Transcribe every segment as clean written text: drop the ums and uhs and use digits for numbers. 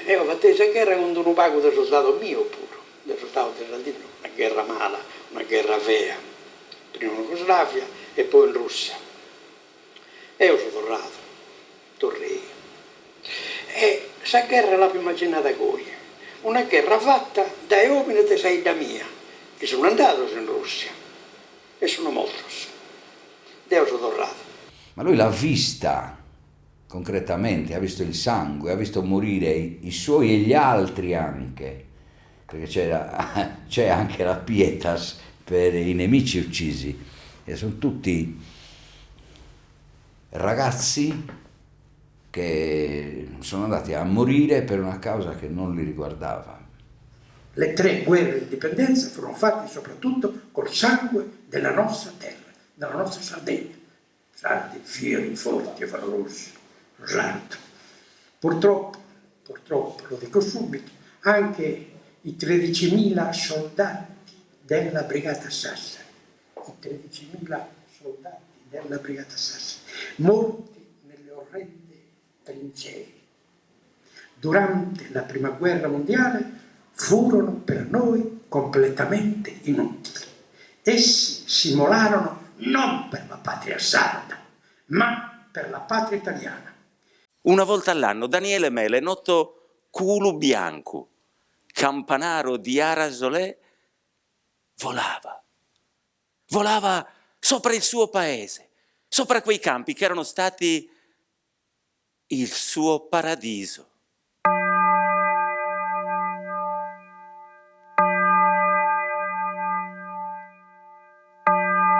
E ho fatto questa guerra contro un pago del soldato mio pure, del soldato terrantino, una guerra mala, una guerra vera, prima in Jugoslavia e poi in Russia. E io sono tornai. E questa guerra l'ho immaginata voi, una guerra fatta dai uomini di Saida mia, che sono andato in Russia e sono molti. Io sono tornato. Ma lui l'ha vista concretamente, ha visto il sangue, ha visto morire i suoi e gli altri anche, perché c'è anche la pietas per i nemici uccisi, e sono tutti ragazzi che sono andati a morire per una causa che non li riguardava. Le 3 guerre di indipendenza furono fatte soprattutto col sangue della nostra terra, della nostra Sardegna. Sardi, fieri, forti, valorosi, rosato. Purtroppo, lo dico subito, anche i 13.000 soldati della Brigata Sassari, morti nelle orrende trincee durante la Prima Guerra Mondiale furono per noi completamente inutili. Essi si immolarono non per la patria sarda, ma per la patria italiana. Una volta all'anno Daniele Mele, noto Culu Bianco, campanaro di Arasolè, volava sopra il suo paese, sopra quei campi che erano stati il suo paradiso.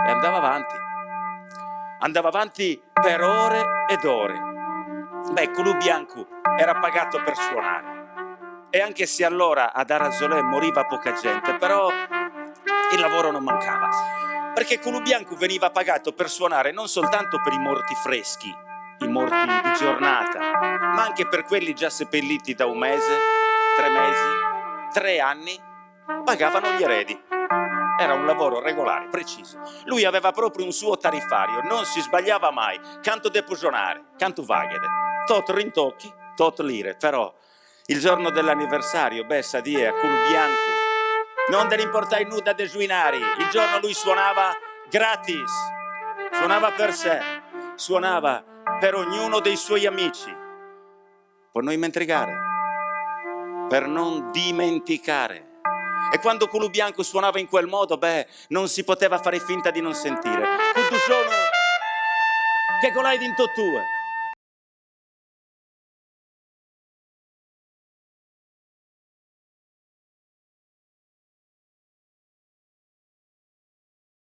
E andava avanti per ore ed ore. Culu Bianco era pagato per suonare, e anche se allora ad Arasolè moriva poca gente, però il lavoro non mancava, perché Culu Bianco veniva pagato per suonare non soltanto per i morti freschi, i morti di giornata, ma anche per quelli già seppelliti da 1 mese, 3 mesi, 3 anni, pagavano gli eredi. Era un lavoro regolare, preciso. Lui aveva proprio un suo tariffario, non si sbagliava mai. Canto de pusionare, canto vaghede, tot rintocchi, tot lire. Però il giorno dell'anniversario, sadia, Culu Bianco, non te ne importai nulla de suinari. Il giorno lui suonava gratis, suonava per sé, suonava per ognuno dei suoi amici. Per non intrigare, per non dimenticare. E quando Culu Bianco suonava in quel modo, non si poteva fare finta di non sentire. Tutto sono che colai dinto tue.